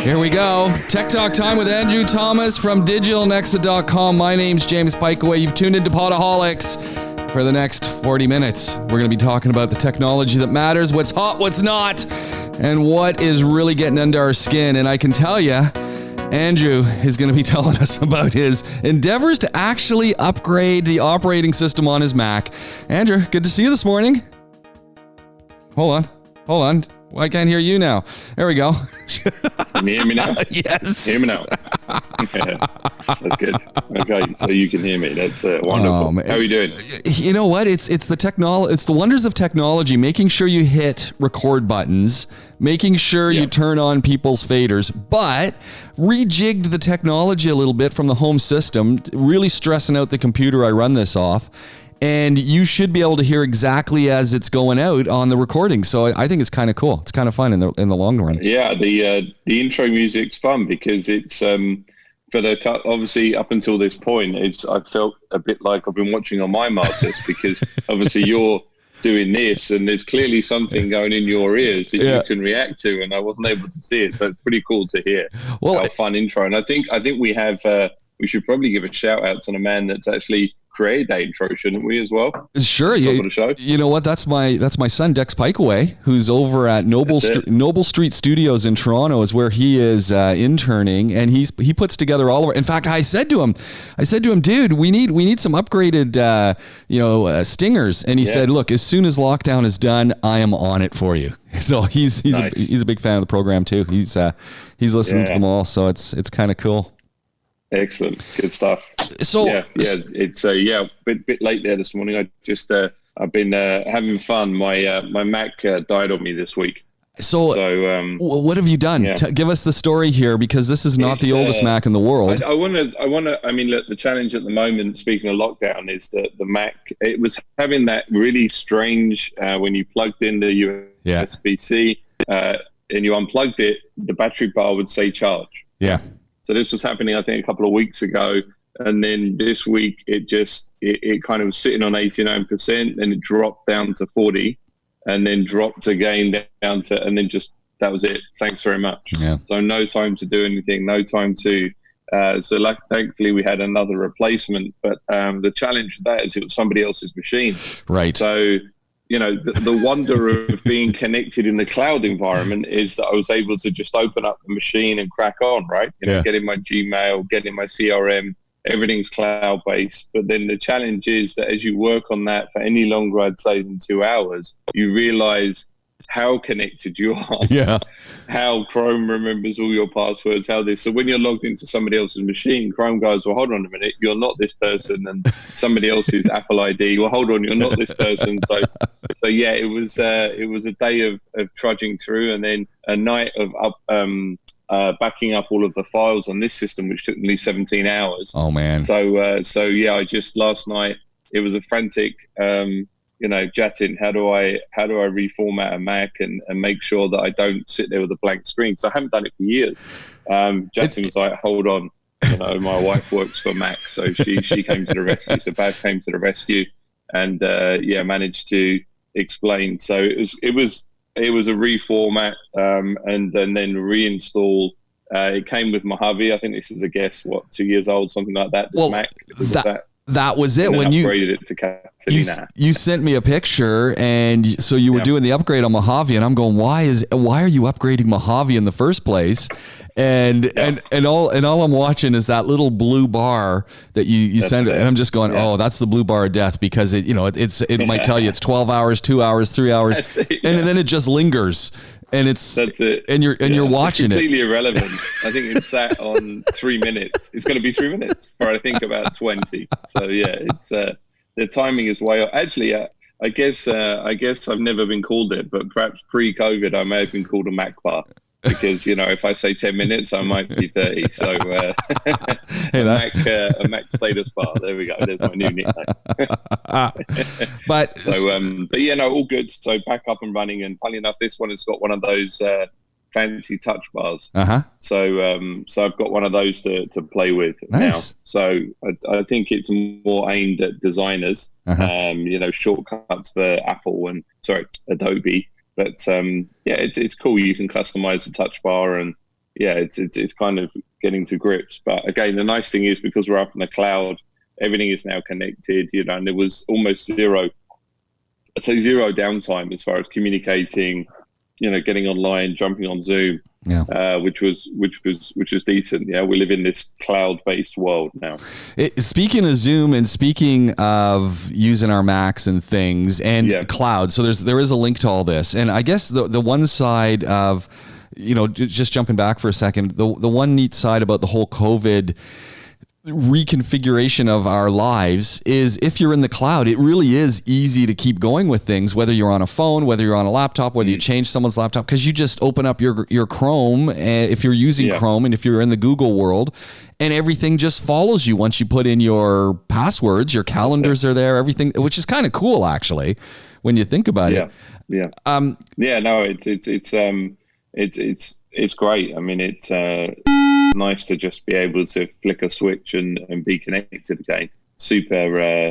Here we go. Tech Talk time with Andrew Thomas from digitalnexa.com. My name's James Piecowye. You've tuned into Podaholiks. For the next 40 minutes, we're going to be talking about the technology that matters, what's hot, what's not, and what is really getting under our skin. And I can tell you, Andrew is going to be telling us about his endeavors to actually upgrade the operating system on his Mac. Andrew, good to see you this morning. Hold on. Well, I can't hear you now. There we go. Can you hear me now? Yes. Hear me now. That's good. Okay, so you can hear me. That's wonderful. How are you doing? You know what? It's the wonders of technology. Making sure you hit record buttons, making sure you turn on people's faders, but rejigged the technology a little bit from the home system, really stressing out the computer I run this off. And you should be able to hear exactly as it's going out on the recording. So I think it's kind of cool. It's kind of fun in the long run. Yeah, the intro music's fun because it's obviously up until this point, I felt a bit like I've been watching on my Martis because obviously you're doing this and there's clearly something going in your ears that you can react to, and I wasn't able to see it. So it's pretty cool to hear. Well, how fun intro. And I think we have we should probably give a shout out to the man that's actually create that intro, shouldn't we, as well? Sure. You know what? That's my son, Dex Piecowye, who's over at Noble Street Studios in Toronto, is where he is interning, and he puts together all of it. In fact, I said to him, dude, we need some upgraded stingers, and he said, look, as soon as lockdown is done, I am on it for you. So he's a big fan of the program too. He's listening to them all, so it's kind of cool. Excellent, good stuff. So it's bit late there this morning. I just I've been having fun. My Mac died on me this week. So what have you done? Give us the story here, because this is not the oldest Mac in the world. I want to. I mean, look, the challenge at the moment, speaking of lockdown, is that the Mac, it was having that really strange when you plugged in the USB-C and you unplugged it, the battery bar would say charge. Yeah. So this was happening, I think, a couple of weeks ago. And then this week, it kind of was sitting on 89%, then it dropped down to 40, and then dropped again down to, and then just, that was it. Thanks very much. Yeah. So no time to do anything, no time to, thankfully we had another replacement. But the challenge with that is it was somebody else's machine. Right. So, the wonder of being connected in the cloud environment is that I was able to just open up the machine and crack on, right? Getting my Gmail, getting my CRM, everything's cloud-based. But then the challenge is that as you work on that for any longer, I'd say, than 2 hours, you realize how connected you are, how Chrome remembers all your passwords, so when you're logged into somebody else's machine, Chrome goes, well, hold on a minute, you're not this person, and somebody else's Apple ID, well, hold on, you're not this person. So yeah, it was a day of trudging through, and then a night of backing up all of the files on this system, which took me 17 hours. Oh man. So I just, last night, it was a frantic chatting, how do I reformat a Mac and make sure that I don't sit there with a blank screen? So I haven't done it for years. Jatin was like, hold on, my wife works for Mac, so she came to the rescue. So Bav came to the rescue and managed to explain. So it was a reformat and then reinstall. It came with Mojave. I think this is 2 years old, something like that. Mac that was it. When you upgraded it to Catalina. You sent me a picture, and so you were doing the upgrade on Mojave, and I'm going, why are you upgrading Mojave in the first place? And all I'm watching is that little blue bar that you send, and I'm just going, oh, that's the blue bar of death, because it might tell you it's 12 hours, 2 hours, 3 hours, and then it just lingers. And that's it. And you're watching it's completely irrelevant. I think it's sat on 3 minutes. It's going to be 3 minutes for, I think, about 20. So it's the timing is way off. Actually, I guess I've never been called it, but perhaps pre-COVID I may have been called a Mac bar. Because if I say 10 minutes, I might be 30. So a Mac status bar. There we go. There's my new nickname. All good. So back up and running. And funny enough, this one has got one of those fancy touch bars. So I've got one of those to play with now. So I think it's more aimed at designers. Shortcuts for Adobe. But it's cool. You can customize the touch bar and it's kind of getting to grips. But again, the nice thing is because we're up in the cloud, everything is now connected, and there was almost zero downtime as far as communicating, getting online, jumping on Zoom, which was decent. Yeah, we live in this cloud-based world now. Speaking of Zoom and speaking of using our Macs and things and cloud, so there is a link to all this, and I guess the one side of, just jumping back for a second, the one neat side about the whole COVID reconfiguration of our lives is if you're in the cloud, it really is easy to keep going with things, whether you're on a phone, whether you're on a laptop, whether you change someone's laptop, because you just open up your Chrome, and if you're using Chrome, and if you're in the Google world, and everything just follows you once you put in your passwords, your calendars are there, everything, which is kind of cool actually when you think about it. It's great. I mean, it's nice to just be able to flick a switch and be connected again. Super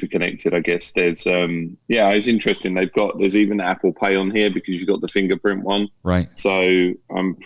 connected, I guess. There's it's interesting. There's even Apple Pay on here because you've got the fingerprint one. Right. So I'm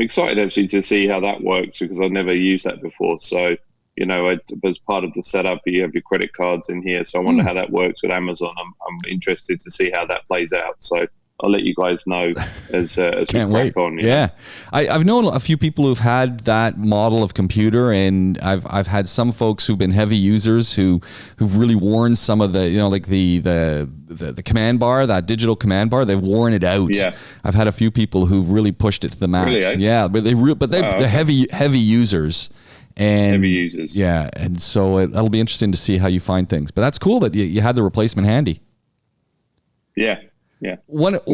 excited actually to see how that works because I've never used that before. So, as part of the setup, you have your credit cards in here. So I wonder how that works with Amazon. I'm interested to see how that plays out. So I'll let you guys know as we crack on. Yeah. I've known a few people who've had that model of computer, and I've had some folks who've been heavy users who've really worn some of the, like the command bar, that digital command bar, they've worn it out. Yeah. I've had a few people who've really pushed it to the max. Really, eh? Yeah, but they're heavy users. And heavy users. Yeah, and so it'll be interesting to see how you find things. But that's cool that you had the replacement handy. Yeah. Yeah. One of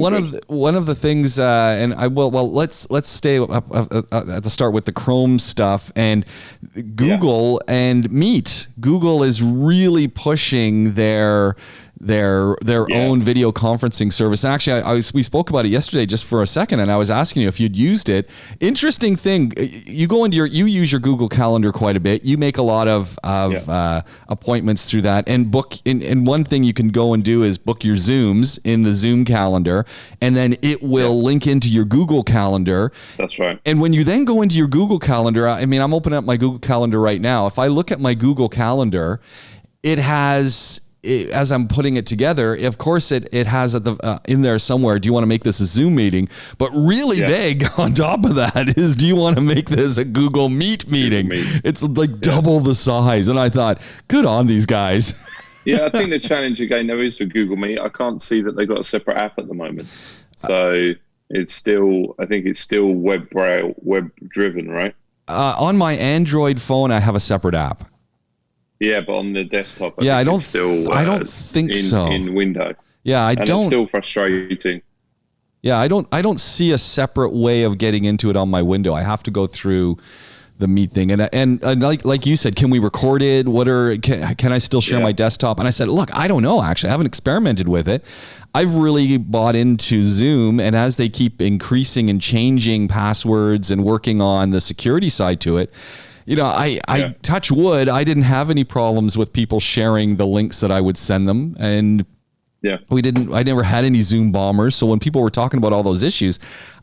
the things, and let's stay up at the start with the Chrome stuff and Google and Meet. Google is really pushing their own video conferencing service. And actually, we spoke about it yesterday just for a second, and I was asking you if you'd used it. Interesting thing, you use your Google Calendar quite a bit. You make a lot of appointments through that, and book. And one thing you can go and do is book your Zooms in the Zoom calendar, and then it will link into your Google Calendar. That's right. And when you then go into your Google Calendar, I mean, I'm opening up my Google Calendar right now. If I look at my Google Calendar, it has, as I'm putting it together, of course it has at the in there somewhere, do you want to make this a Zoom meeting? But really big on top of that is, do you want to make this a Google Meet meeting? It's like double the size. And I thought, good on these guys. Yeah, I think the challenge again though is for Google Meet. I can't see that they've got a separate app at the moment. So I think it's still web driven, right? On my Android phone, I have a separate app. Yeah, but on the desktop, I don't think so. In window. Yeah, It's still frustrating. Yeah, I don't see a separate way of getting into it on my window. I have to go through the Meet thing, and like you said, can we record it? Can I still share my desktop? And I said, look, I don't know. Actually, I haven't experimented with it. I've really bought into Zoom, and as they keep increasing and changing passwords and working on the security side to it, I touch wood, I didn't have any problems with people sharing the links that I would send them. And I never had any Zoom bombers. So when people were talking about all those issues,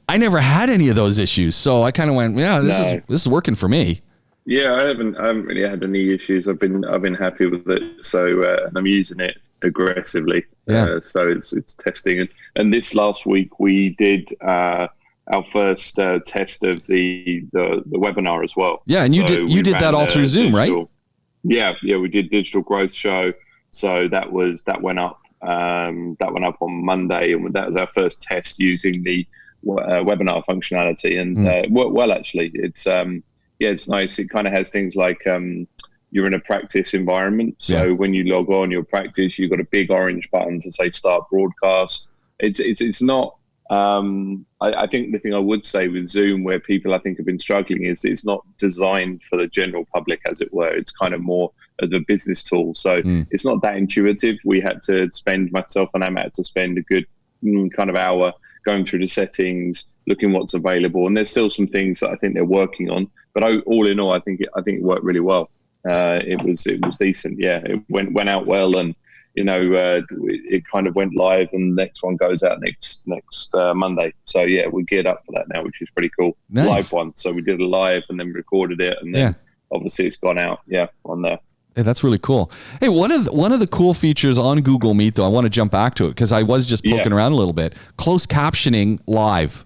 I never had any of those issues. So I kind of went, this is working for me. Yeah, I haven't really had any issues. I've been happy with it. So I'm using it aggressively. So it's testing. And this last week we did our first test of the webinar as well. Yeah, and you did that all through Zoom, right? Yeah, we did Digital Growth Show. So that went up. That went up on Monday, and that was our first test using the webinar functionality, and worked well actually. It's nice. It kind of has things like you're in a practice environment. So when you log on your practice, you've got a big orange button to say start broadcast. It's not. I think the thing I would say with Zoom, where people I think have been struggling, is it's not designed for the general public, as it were. It's kind of more as a business tool. So it's not that intuitive. Myself and Emma had to spend a good kind of hour going through the settings, looking what's available. And there's still some things that I think they're working on. But all in all, I think it worked really well. It was decent. Yeah, it went out well, and it kind of went live, and the next one goes out next Monday. So yeah, we're geared up for that now, which is pretty cool. Nice. Live one. So we did a live and then recorded it, and then obviously it's gone out. Yeah, on there. Hey, that's really cool. Hey, one of the cool features on Google Meet, though, I want to jump back to it because I was just poking around a little bit. Closed captioning live.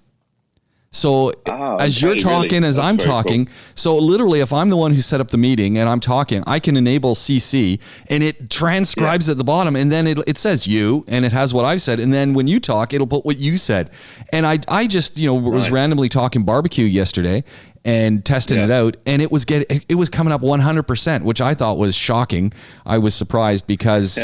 So as you're talking, as I'm talking, so literally if I'm the one who set up the meeting and I'm talking, I can enable CC and it transcribes at the bottom, and then it says you and it has what I've said, and then when you talk, it'll put what you said. And I just was randomly talking barbecue yesterday and testing it out, and it was coming up 100%, which I thought was shocking. I was surprised because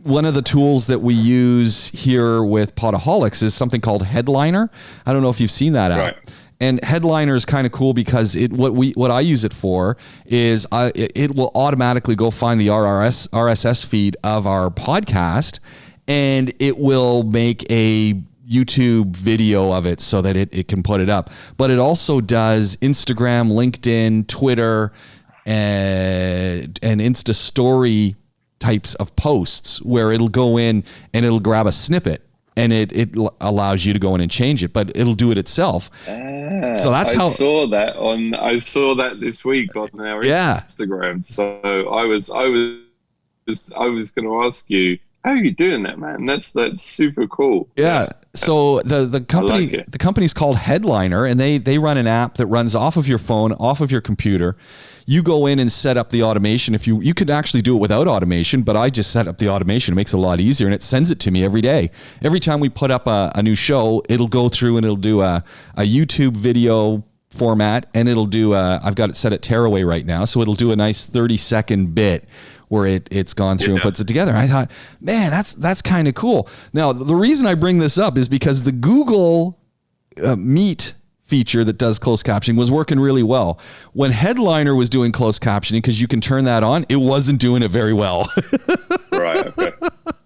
one of the tools that we use here with Podaholiks is something called Headliner. I don't know if you've seen that app. Right. And Headliner is kind of cool because what I use it for is it will automatically go find the RSS feed of our podcast, and it will make a YouTube video of it so that it can put it up. But it also does Instagram, LinkedIn, Twitter, and Insta story types of posts where it'll go in and it'll grab a snippet and it allows you to go in and change it, but it'll do it itself. So that's how I saw that this week on our Instagram. So I was going to ask you, how are you doing that, man? That's super cool. Yeah. So the company's called Headliner, and they run an app that runs off of your phone, off of your computer. You go in and set up the automation. If you could actually do it without automation, but I just set up the automation. It makes it a lot easier, and it sends it to me every day. Every time we put up a new show, it'll go through and it'll do a YouTube video format, and it'll do I've got it set at tearaway right now, so it'll do a nice 30-second bit where it's gone through and puts it together. And I thought, man, that's kind of cool. Now, the reason I bring this up is because the Google Meet feature that does closed captioning was working really well. When Headliner was doing closed captioning, because you can turn that on, it wasn't doing it very well. Right, okay.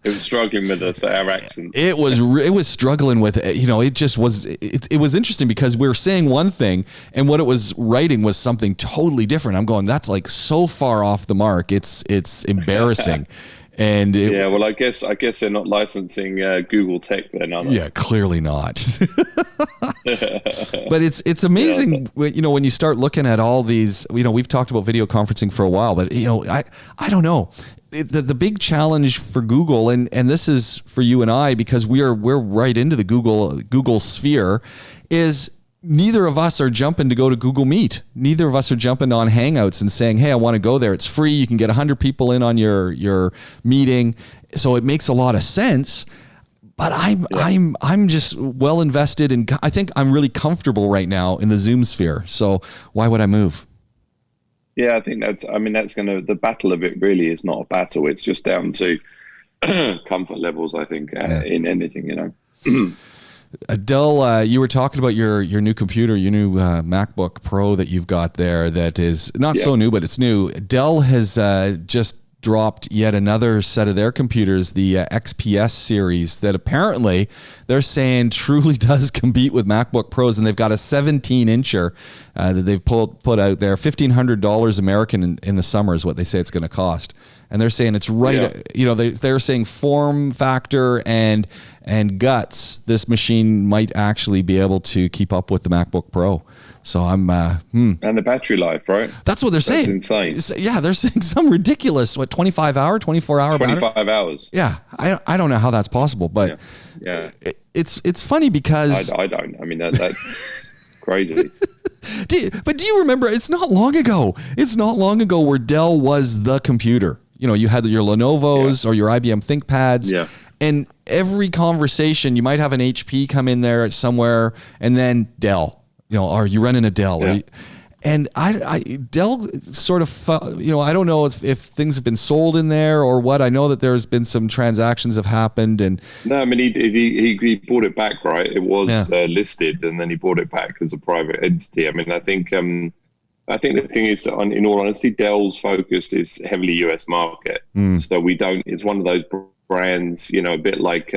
It was struggling with our accent. It was struggling with it. It just was. It was interesting because we were saying one thing, and what it was writing was something totally different. I'm going, that's like so far off the mark. It's embarrassing. And well, I guess they're not licensing Google Tech then, are they? Yeah, clearly not. But it's amazing, when you start looking at all these. We've talked about video conferencing for a while, but I don't know. The big challenge for Google, and this is for you and I because we're right into the Google sphere, is neither of us are jumping to go to Google Meet. Neither of us are jumping on Hangouts and saying, hey, I want to go there. It's free. You can get 100 people in on your meeting. So it makes a lot of sense. But I'm just well invested, and I think I'm really comfortable right now in the Zoom sphere. So why would I move? Yeah, I think the battle of it really is not a battle. It's just down to comfort levels, I think, in anything, Dell, you were talking about your new computer, your new MacBook Pro that you've got there that is not so new, but it's new. Dell has just dropped yet another set of their computers, the XPS series, that apparently they're saying truly does compete with MacBook Pros, and they've got a 17-incher that they've put out there. $1,500 American in the summer is what they say it's going to cost. And they're saying it's right, they're saying form factor and guts, this machine might actually be able to keep up with the MacBook Pro. So I'm and the battery life, right? That's what they're saying. That's insane. Yeah, they're saying some ridiculous 24 hour 25 battery? hours. Yeah, I don't know how that's possible, but it's funny because I don't. I mean that's crazy. But do you remember? It's not long ago. Where Dell was the computer. You had your Lenovo's or your IBM ThinkPads. Yeah. And every conversation, you might have an HP come in there somewhere, and then Dell. Are you running a Dell? Yeah. And Dell sort of, I don't know if things have been sold in there or what. I know that there's been some transactions have happened, and no, I mean he bought it back, right? It was listed, and then he bought it back as a private entity. I mean, I think the thing is that, in all honesty, Dell's focus is heavily US market. So we don't. It's one of those brands, a bit like.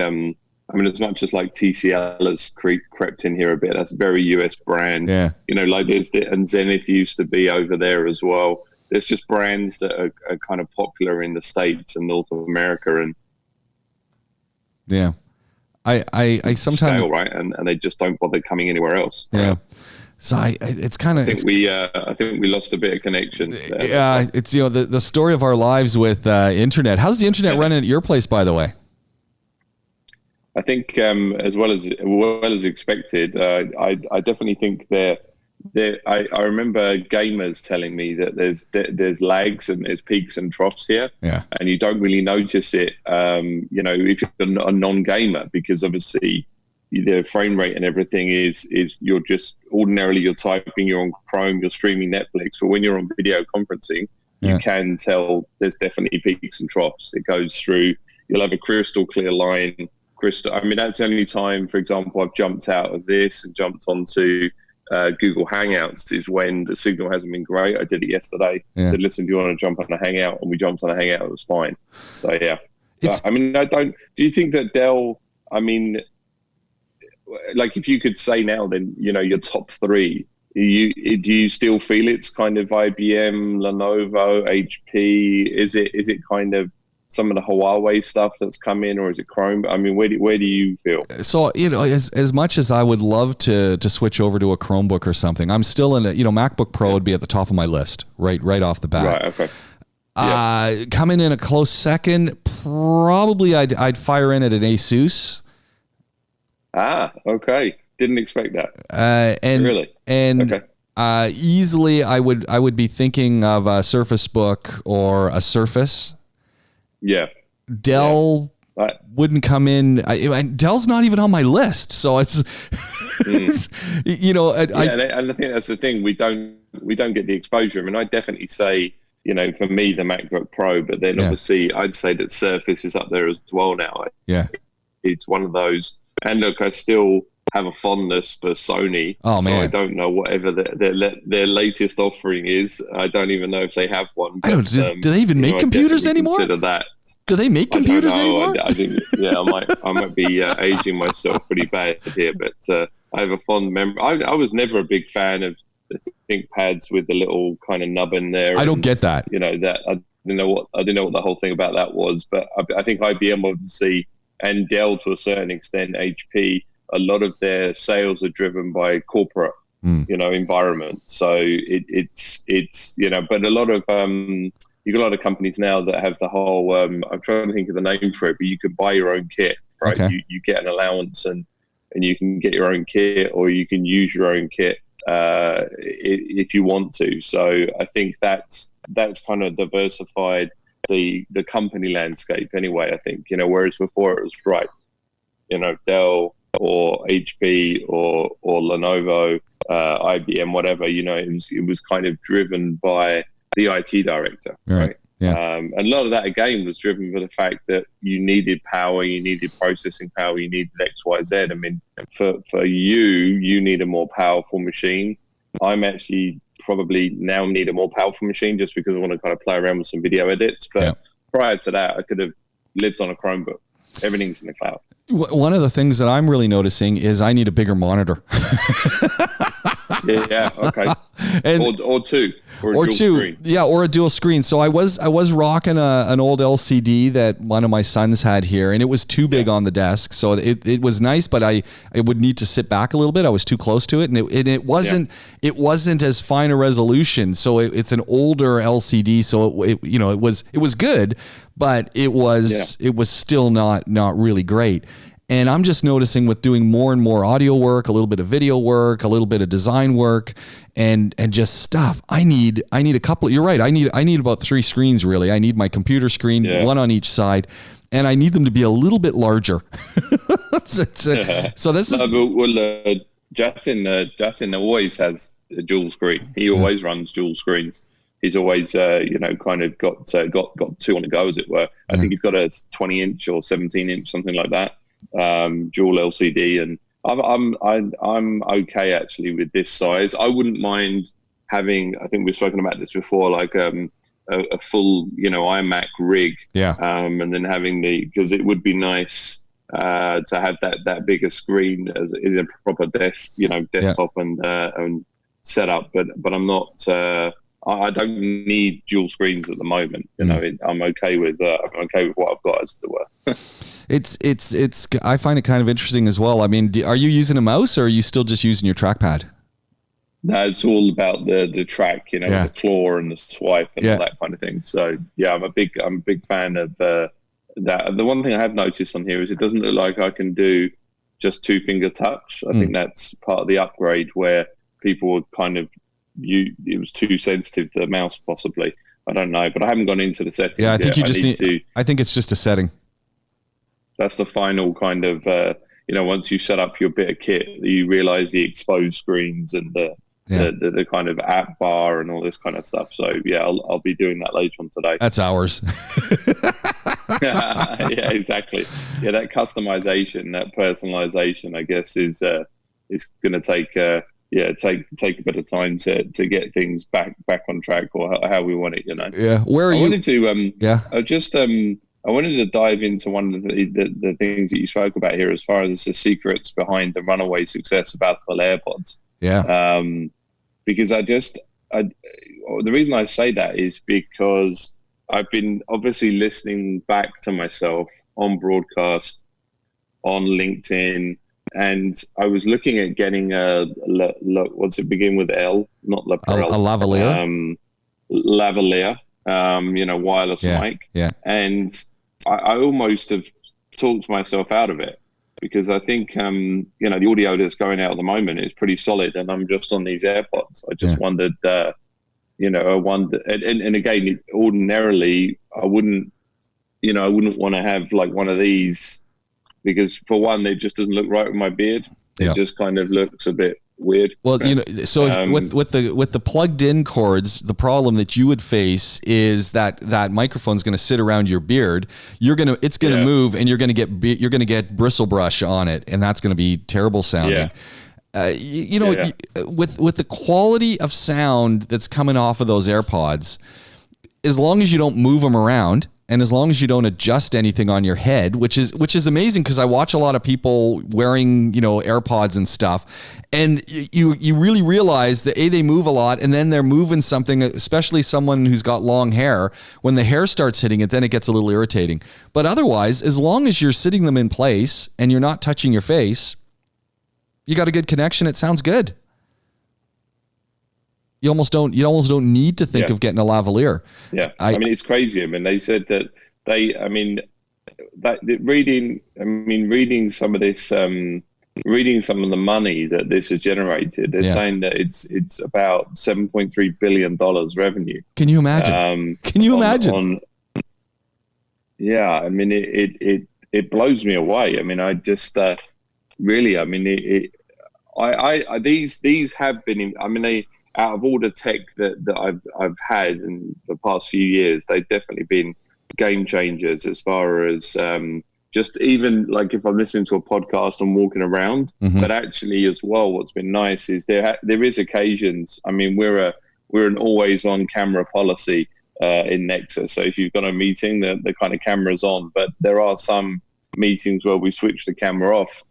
As much as like TCL has crept in here a bit, that's a very US brand. Yeah. Like and Zenith used to be over there as well. There's just brands that are kind of popular in the States and North America, and Yeah. I sometimes scale, right, and they just don't bother coming anywhere else. Yeah. Right? So it's kind of. I think we lost a bit of connection there. Yeah, it's the story of our lives with internet. How's the internet running at your place, by the way? I think as well as expected. I definitely think I remember gamers telling me that there's lags and there's peaks and troughs here, and you don't really notice it. If you're a non-gamer, because obviously the frame rate and everything is you're typing, you're on Chrome, you're streaming Netflix, but when you're on video conferencing, you can tell there's definitely peaks and troughs. It goes through. You'll have a crystal clear line. I mean, that's the only time, for example, I've jumped out of this and jumped onto Google Hangouts is when the signal hasn't been great. I did it yesterday. I said, listen, do you want to jump on a Hangout? And we jumped on a Hangout. It was fine. So, yeah. But, do you think that Dell, like if you could say now, then, your top three, do you still feel it's kind of IBM, Lenovo, HP? Is it kind of some of the Huawei stuff that's come in, or is it Chrome? I mean, where do you feel? So, as much as I would love to switch over to a Chromebook or something, I'm still in MacBook Pro would be at the top of my list, right off the bat. Right, okay. Coming in a close second, probably I'd fire in at an Asus. Okay. Didn't expect that. Really? And okay. Easily I would be thinking of a Surface Book or a Surface. Yeah. Dell wouldn't come in. Dell's not even on my list, so it's, and I think that's the thing. We don't get the exposure. I mean, I definitely say, for me, the MacBook Pro, but then obviously I'd say that Surface is up there as well now. Yeah. It's one of those. And look, I still have a fondness for Sony. Oh, man. So I don't know whatever their latest offering is. I don't even know if they have one. But, do they even make computers anymore? Consider that. Do they make computers anymore? I think, I might be aging myself pretty bad here, but I have a fond memory. I was never a big fan of the ThinkPads with the little kind of nub in there. I don't get that. That I didn't know what the whole thing about that was, but I think IBM obviously, and Dell to a certain extent, HP, a lot of their sales are driven by corporate, environment. So it's but a lot of you've got a lot of companies now that have the whole. I'm trying to think of the name for it, but you can buy your own kit, right? Okay. You get an allowance and you can get your own kit, or you can use your own kit if you want to. So I think that's kind of diversified the company landscape anyway. I think whereas before it was right, Dell or HP or Lenovo, IBM, whatever. It was kind of driven by the IT director, right? Yeah. And a lot of that again was driven by the fact that you needed power, you needed processing power, you needed X, Y, Z. I mean, for you need a more powerful machine. I'm actually probably now need a more powerful machine just because I want to kind of play around with some video edits. But prior to that, I could have lived on a Chromebook. Everything's in the cloud. One of the things that I'm really noticing is I need a bigger monitor. Yeah. Okay. And or two. Or two, screen. Yeah, or a dual screen. So I was rocking an old LCD that one of my sons had here, and it was too big on the desk. So it was nice, but I would need to sit back a little bit. I was too close to it, and it wasn't as fine a resolution. So it's an older LCD. So it was good, but it was still not really great. And I'm just noticing with doing more and more audio work, a little bit of video work, a little bit of design work, and just stuff. I need a couple. You're right. I need about 3 screens really. I need my computer screen, one on each side, and I need them to be a little bit larger. So this is. Jatin always has a dual screen. He always runs dual screens. He's always, kind of got 2 on the go, as it were. I think he's got a 20-inch or 17-inch, something like that. Dual LCD, and I'm okay actually with this size. I wouldn't mind having. I think we've spoken about this before, like a full iMac rig. Yeah. And then having because it would be nice to have that bigger screen as in a proper desktop and setup. But I'm not. I don't need dual screens at the moment. You know, I'm okay with what I've got, as it were. It's. I find it kind of interesting as well. I mean, are you using a mouse, or are you still just using your trackpad? No, it's all about the track, you know, the claw and the swipe and all that kind of thing. So yeah, I'm a big fan of that. The one thing I have noticed on here is it doesn't look like I can do just 2-finger touch. I think that's part of the upgrade where people would kind of it was too sensitive to the mouse, possibly. I don't know, but I haven't gone into the settings. Yeah, I think yet. you just need to. I think it's just a setting. That's the final kind of once you set up your bit of kit, you realize the exposed screens and the kind of app bar and all this kind of stuff. So yeah, I'll be doing that later on today. That's ours. Yeah, exactly. Yeah, that customization, that personalization, I guess is going to take a bit of time to get things back on track, or how we want it. You know. Yeah. Where are you? I wanted to dive into one of the things that you spoke about here, as far as the secrets behind the runaway success of Apple AirPods. Yeah. Because the reason I say that is because I've been obviously listening back to myself on broadcast, on LinkedIn, and I was looking at getting what's it begin with L, not lapel, a lavalier. Lavalier, wireless mic. Yeah. And I almost have talked myself out of it, because I think, the audio that's going out at the moment is pretty solid, and I'm just on these AirPods. I just wondered, and again, ordinarily I wouldn't want to have like one of these, because for one, it just doesn't look right with my beard. It just kind of looks a bit weird. Well, so with the plugged in cords, the problem that you would face is that microphone's going to sit around your beard. It's going to move, and you're going to get bristle brush on it, and that's going to be terrible sounding. With the quality of sound that's coming off of those AirPods, as long as you don't move them around, and as long as you don't adjust anything on your head, which is amazing, because I watch a lot of people wearing, AirPods and stuff, and you really realize that they move a lot, and then they're moving something, especially someone who's got long hair. When the hair starts hitting it, then it gets a little irritating. But otherwise, as long as you're sitting them in place and you're not touching your face, you got a good connection. It sounds good. You almost don't need to think of getting a lavalier. Yeah. I mean, it's crazy. I mean, they said that reading some of this, reading some of the money that this has generated, they're saying that it's about $7.3 billion revenue. Can you imagine? Can you imagine? I mean, it blows me away. I mean, I just really, I mean, these have been, I mean, out of all the tech that I've had in the past few years, they've definitely been game changers, as far as just even like if I'm listening to a podcast and walking around. But actually, as well, what's been nice is there is occasions. I mean, we're an always on camera policy in Nexus. So if you've got a meeting, the kind of camera's on. But there are some meetings where we switch the camera off.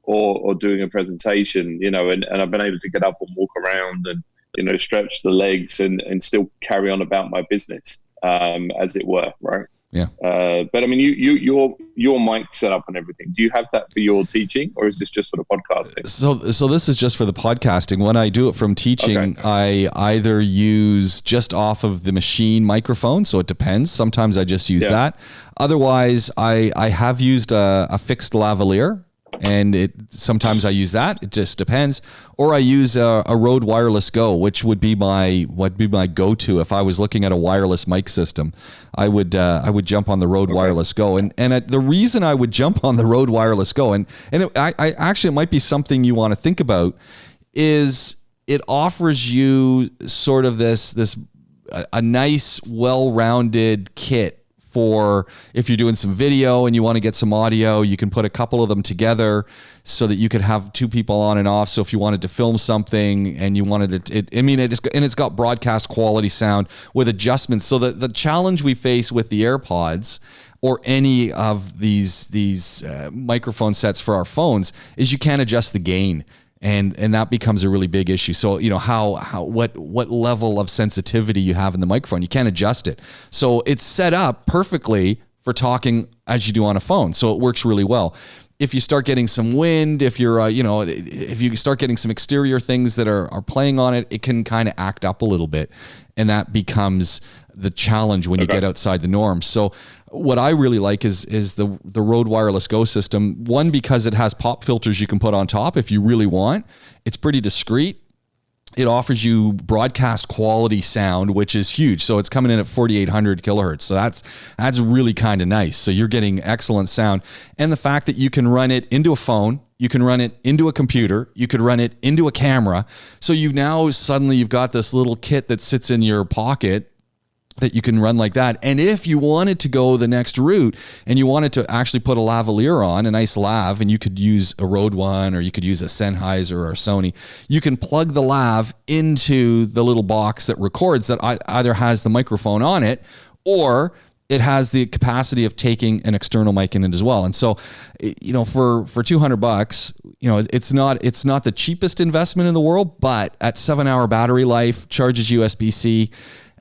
Or doing a presentation, and I've been able to get up and walk around and, stretch the legs and still carry on about my business, as it were, right? Yeah. But I mean, your mic setup and everything, do you have that for your teaching, or is this just for the podcasting? So this is just for the podcasting. When I do it from teaching, I either use just off of the machine microphone, so it depends. Sometimes I just use that. Otherwise, I have used a fixed lavalier. And sometimes I use that. It just depends. Or I use a Rode Wireless Go, which would be my go-to if I was looking at a wireless mic system. I would jump on the Rode Wireless Go, and the reason I would jump on the Rode Wireless Go, I actually, it might be something you want to think about, is it offers you sort of this a nice, well-rounded kit. For if you're doing some video and you want to get some audio, you can put a couple of them together so that you could have two people on and off. So if you wanted to film something and you wanted it's got broadcast quality sound with adjustments. So the challenge we face with the AirPods or any of these microphone sets for our phones is you can't adjust the gain. And that becomes a really big issue. So, what level of sensitivity you have in the microphone, you can't adjust it. So it's set up perfectly for talking as you do on a phone. So it works really well. If you start getting some wind, if you're, if you start getting some exterior things that are playing on it, it can kind of act up a little bit. And that becomes the challenge when you get outside the norm. So what I really like is the Rode Wireless Go system. One, because it has pop filters you can put on top if you really want. It's pretty discreet. It offers you broadcast quality sound, which is huge. So it's coming in at 4,800 kilohertz. So that's really kind of nice. So you're getting excellent sound. And the fact that you can run it into a phone, you can run it into a computer, you could run it into a camera. So you've got this little kit that sits in your pocket that you can run like that. And if you wanted to go the next route and you wanted to actually put a lavalier on, a nice lav, and you could use a Rode one, or you could use a Sennheiser or a Sony, you can plug the lav into the little box that records that either has the microphone on it, or it has the capacity of taking an external mic in it as well. And so, for $200, it's not the cheapest investment in the world, but at 7-hour battery life, charges USB-C,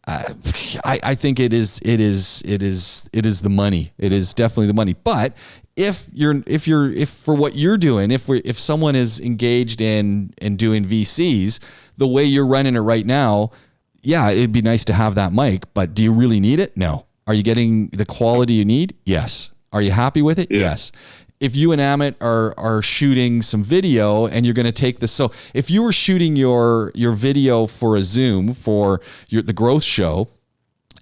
I think it is the money. It is definitely the money. But if for what you're doing, if someone is engaged in doing VCs, the way you're running it right now, yeah, it'd be nice to have that mic, but do you really need it? No. Are you getting the quality you need? Yes. Are you happy with it? Yeah. Yes. If you and Amit are shooting some video and you're going to take this, so if you were shooting your video for a Zoom for the growth show,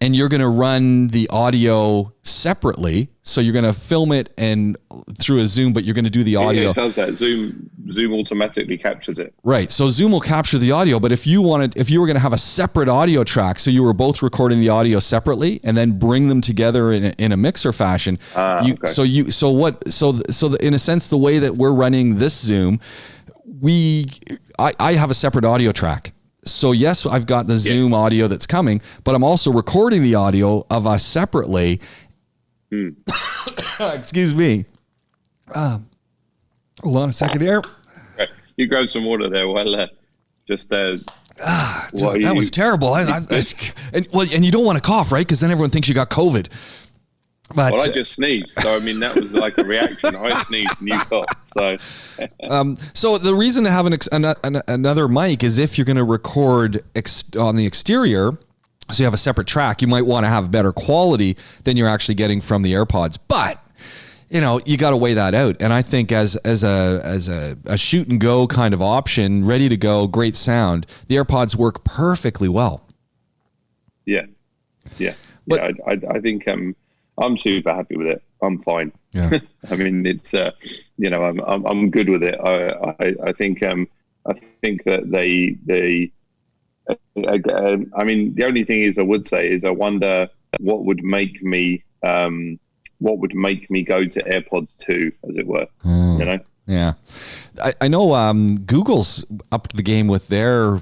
and you're going to run the audio separately, so you're going to film it and through a Zoom, but you're going to do the audio. Yeah, it does that. Zoom automatically captures it. Right. So Zoom will capture the audio, but if you were going to have a separate audio track, so you were both recording the audio separately and then bring them together in a mixer fashion. Okay. In a sense, the way that we're running this Zoom, I have a separate audio track. So yes, I've got the Zoom audio that's coming, but I'm also recording the audio of us separately. Excuse me. Hold on a second here. You grab some water there while that was terrible. And you don't want to cough, right? Because then everyone thinks you got COVID. But, I just sneezed, so I mean that was like a reaction. I sneezed and you coughed. So, so the reason to have another mic is if you're going to record on the exterior, so you have a separate track, you might want to have better quality than you're actually getting from the AirPods. But you got to weigh that out. And I think as a shoot and go kind of option, ready to go, great sound, the AirPods work perfectly well. Yeah. But, I think I'm super happy with it. I'm fine. Yeah. I mean, it's I'm good with it. I think that they I mean, the only thing I would say is I wonder what would make me go to AirPods 2, as it were. Yeah. I know Google's upped the game with their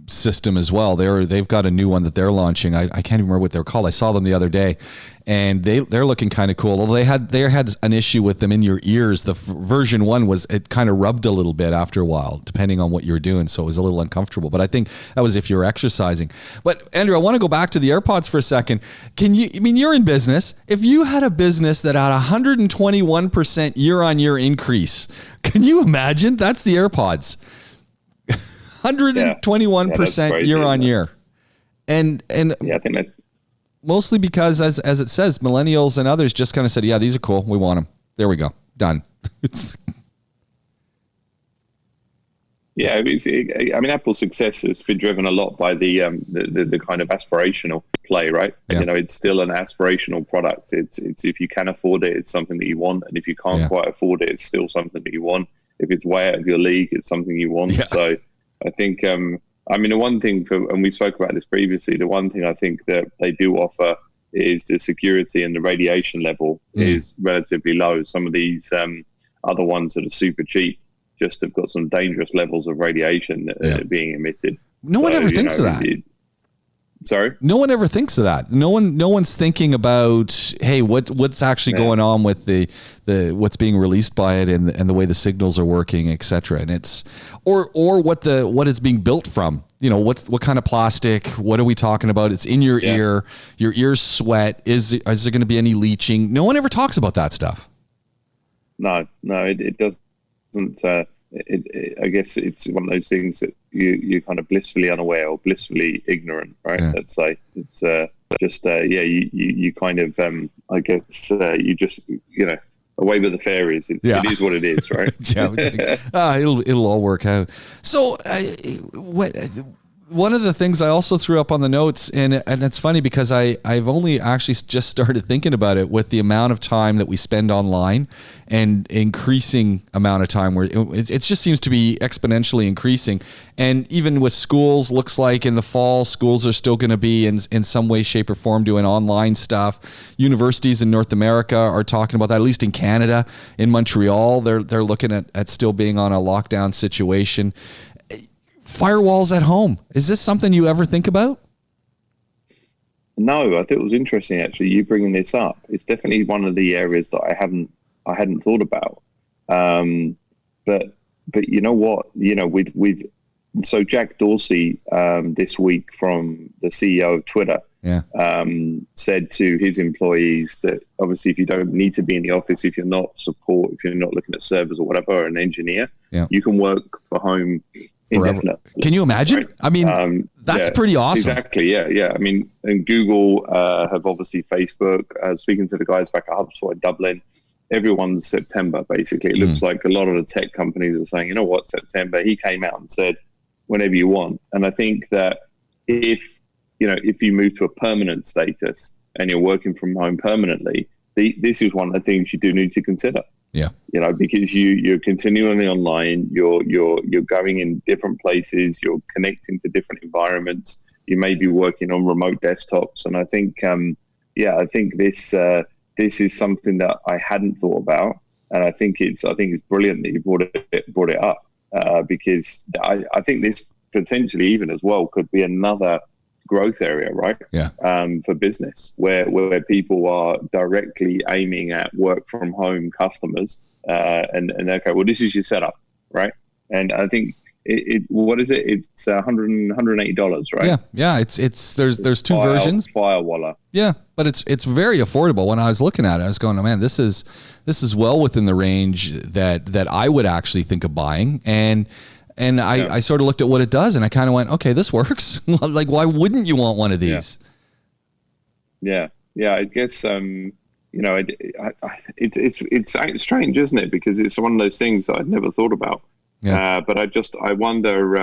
system as well. They've got a new one that they're launching. I can't even remember what they're called. I saw them the other day, and they're looking kind of cool. Although they had an issue with them in your ears. The version 1 it kind of rubbed a little bit after a while, depending on what you were doing. So it was a little uncomfortable. But I think that was if you were exercising. But Andrew, I want to go back to the AirPods for a second. You're in business. If you had a business that had 121% year-on-year increase, can you imagine? That's the AirPods. 121% year on year. And I think that mostly because as it says, millennials and others just kind of said, yeah, these are cool. We want them. There we go. Done. I mean, Apple's success has been driven a lot by the kind of aspirational play, right? Yeah. It's still an aspirational product. It's if you can afford it, it's something that you want. And if you can't quite afford it, it's still something that you want. If it's way out of your league, it's something you want. Yeah. So I think, the one thing, and we spoke about this previously, the one thing I think that they do offer is the security and the radiation level is relatively low. Some of these other ones that are super cheap just have got some dangerous levels of radiation being emitted. No one ever thinks of that. Sorry? No one ever thinks of that. No one's thinking about, hey, what's actually going on with the what's being released by it and the way the signals are working, et cetera. And it's or what it's being built from. You know, what kind of plastic? What are we talking about? It's in your ear. Your ears sweat. Is there going to be any leaching? No one ever talks about that stuff. No, it doesn't. I guess it's one of those things that you're kind of blissfully unaware or blissfully ignorant, right? Yeah. Let's say it's you kind of I guess you just away with the fairies. It is what it is, right? It'll all work out. So one of the things I also threw up on the notes, and it's funny because I've only actually just started thinking about it with the amount of time that we spend online and increasing amount of time where it just seems to be exponentially increasing. And even with schools, looks like in the fall, schools are still going to be in some way, shape or form doing online stuff. Universities in North America are talking about that, at least in Canada. In Montreal, they're looking at still being on a lockdown situation. Firewalls at home. Is this something you ever think about? No, I thought it was interesting actually. You bringing this up. It's definitely one of the areas that I hadn't thought about. But you know what? So Jack Dorsey this week, from the CEO of Twitter, said to his employees that obviously if you don't need to be in the office, if you're not looking at servers or whatever, or an engineer, you can work from home. Forever. Can you imagine? Right? I mean, that's pretty awesome. Exactly. Yeah. I mean, and Google have obviously Facebook. Speaking to the guys back at HubSpot in Dublin, everyone's September basically. It looks like a lot of the tech companies are saying, you know what, September. He came out and said, whenever you want. And I think that if you move to a permanent status and you're working from home permanently, this is one of the things you do need to consider. Yeah. Because you're continually online, you're going in different places, you're connecting to different environments, you may be working on remote desktops. And I think, I think this is something that I hadn't thought about. And I think it's brilliant that you brought it up because I think this potentially even as well could be another growth area, right? Yeah. For business, where people are directly aiming at work from home customers, and okay, well, this is your setup, right? And I think what is it? It's $180, right? Yeah. It's there's two versions. Firewall. Yeah, but it's very affordable. When I was looking at it, I was going, oh man, this is well within the range that I would actually think of buying. And I sort of looked at what it does, and I kind of went, okay, this works. Like, why wouldn't you want one of these? Yeah. I guess it's strange, isn't it? Because it's one of those things that I'd never thought about. Yeah. But I wonder.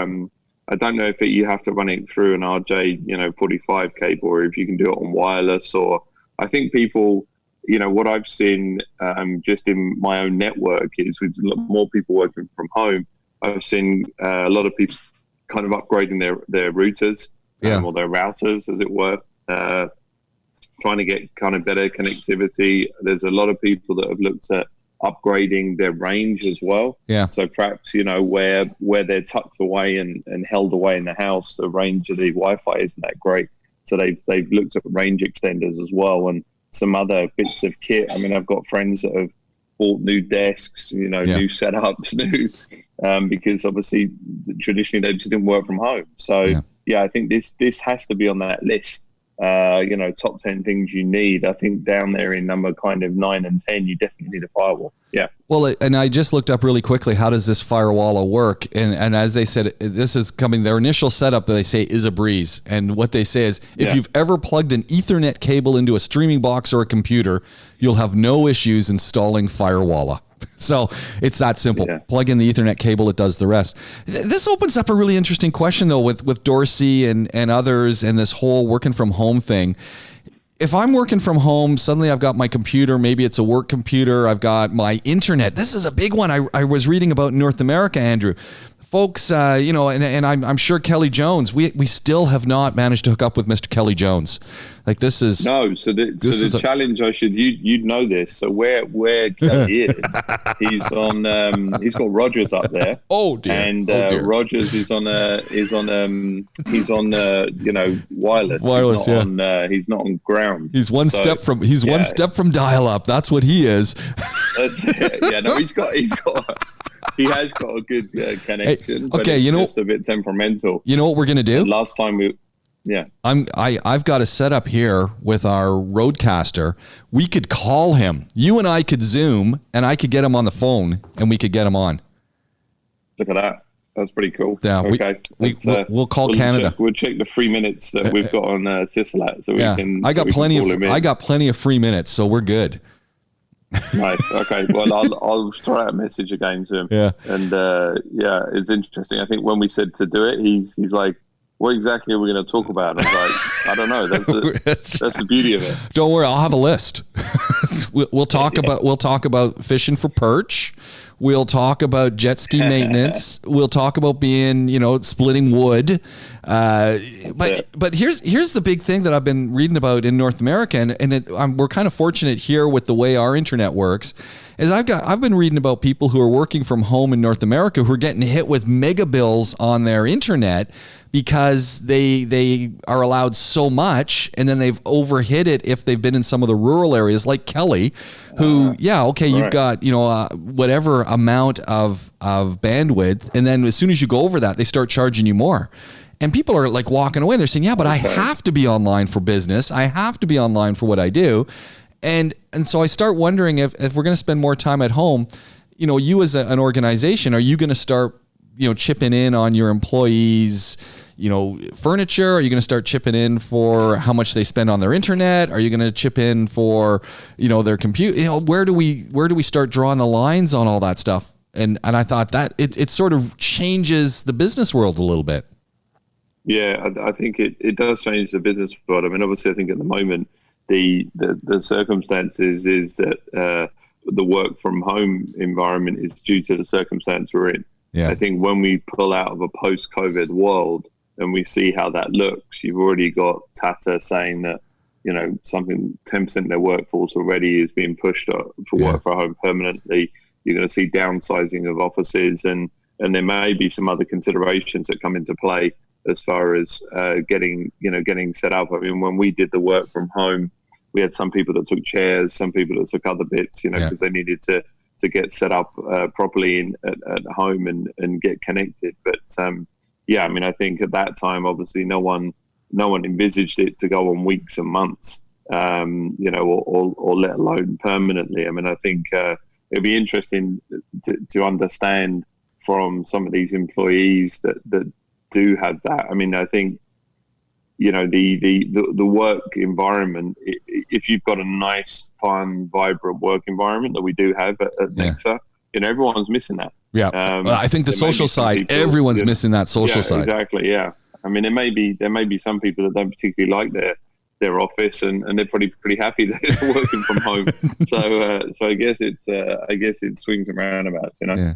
I don't know if you have to run it through an RJ45 cable, or if you can do it on wireless. Or I think people, what I've seen just in my own network is with more people working from home. I've seen a lot of people kind of upgrading their routers or their routers, as it were, trying to get kind of better connectivity. There's a lot of people that have looked at upgrading their range as well. Yeah. So perhaps, where they're tucked away and held away in the house, the range of the Wi-Fi isn't that great. So they've looked at range extenders as well and some other bits of kit. I mean, I've got friends that have bought new desks, new setups, because obviously traditionally they just didn't work from home. So I think this has to be on that list. Top 10 things you need. I think down there in number kind of 9 and 10, you definitely need a firewall. Yeah. Well, and I just looked up really quickly, how does this firewall work? And as they said, this is coming, their initial setup that they say is a breeze. And what they say is, if you've ever plugged an Ethernet cable into a streaming box or a computer, you'll have no issues installing Firewalla. So it's that simple. Yeah. Plug in the Ethernet cable, it does the rest. This opens up a really interesting question, though, with Dorsey and others and this whole working from home thing. If I'm working from home, suddenly I've got my computer, maybe it's a work computer, I've got my internet. This is a big one I was reading about in North America, Andrew. folks, and I'm sure Kelly Jones, we still have not managed to hook up with Mr. Kelly Jones. Like this is no. So the challenge you'd know this. So where Kelly is, he's on. He's got Rogers up there. Oh dear. And Rogers is on wireless. Wireless. He's not on ground. He's one step from dial up. That's what he is. That's it. Yeah. No, he has got a good connection. Hey, okay, but it's just a bit temperamental. You know what we're gonna do? Last time I've got a setup here with our roadcaster. We could call him. You and I could Zoom, and I could get him on the phone, and we could get him on. Look at that. That's pretty cool. Yeah, okay. We'll call Canada. We'll check the 3 minutes that we've got on Tisselat, so we can. I got plenty of free minutes, so we're good. Nice. Okay. Well, I'll throw out a message again to him. Yeah. And it's interesting. I think when we said to do it, he's like, "What exactly are we going to talk about?" And I was like, "I don't know." That's the beauty of it. Don't worry, I'll have a list. We'll talk about fishing for perch. We'll talk about jet ski maintenance. We'll talk about being, splitting wood. But here's the big thing that I've been reading about in North America, and we're kind of fortunate here with the way our internet works. Is I've been reading about people who are working from home in North America who are getting hit with mega bills on their internet because they are allowed so much, and then they've overhit it if they've been in some of the rural areas, like Kelly, who you've got whatever amount of bandwidth, and then as soon as you go over that, they start charging you more. And people are like walking away. They're saying, "Yeah, but I have to be online for business. I have to be online for what I do." And so I start wondering if we're going to spend more time at home, you as an organization, are you going to start, chipping in on your employees, furniture? Are you going to start chipping in for how much they spend on their internet? Are you going to chip in for, their computer? Where do we start drawing the lines on all that stuff? And I thought that it sort of changes the business world a little bit. Yeah, I think it does change the business world. I mean, obviously, I think at the moment, the circumstances is that the work from home environment is due to the circumstance we're in. Yeah. I think when we pull out of a post-COVID world and we see how that looks, you've already got Tata saying that, something 10% of their workforce already is being pushed for work from home permanently. You're going to see downsizing of offices, and there may be some other considerations that come into play as far as getting set up. I mean, when we did the work from home, we had some people that took chairs, some people that took other bits, because they needed to get set up properly at home and get connected. But I mean, I think at that time, obviously, no one envisaged it to go on weeks and months, or let alone permanently. I mean, I think it'd be interesting to understand from some of these employees that do have that. I mean, I think, the work environment, if you've got a nice, fun, vibrant work environment that we do have at Nexa, everyone's missing that. Yeah. I think the social side, everyone's missing that social side. Exactly. Yeah. I mean, there may be some people that don't particularly like their office, and they're probably pretty happy that they're working from home. So I guess it swings and roundabouts, Yeah.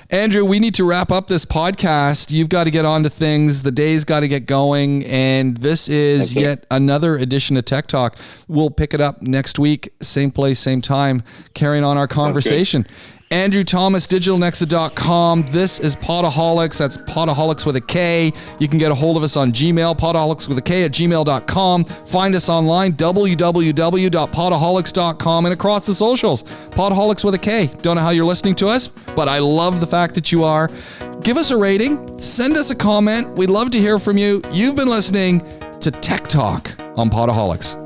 Andrew, we need to wrap up this podcast. You've got to get on to things. The day's got to get going, and this is yet another edition of Tech Talk. We'll pick it up next week, same place, same time, carrying on our conversation. Andrew Thomas, digitalnexa.com. This is Podaholiks. That's Podaholiks with a K. You can get a hold of us on Gmail, podaholiks with a K at gmail.com. Find us online, www.podaholiks.com, and across the socials, Podaholiks with a K. Don't know how you're listening to us, but I love the fact that you are. Give us a rating. Send us a comment. We'd love to hear from you. You've been listening to Tech Talk on Podaholiks.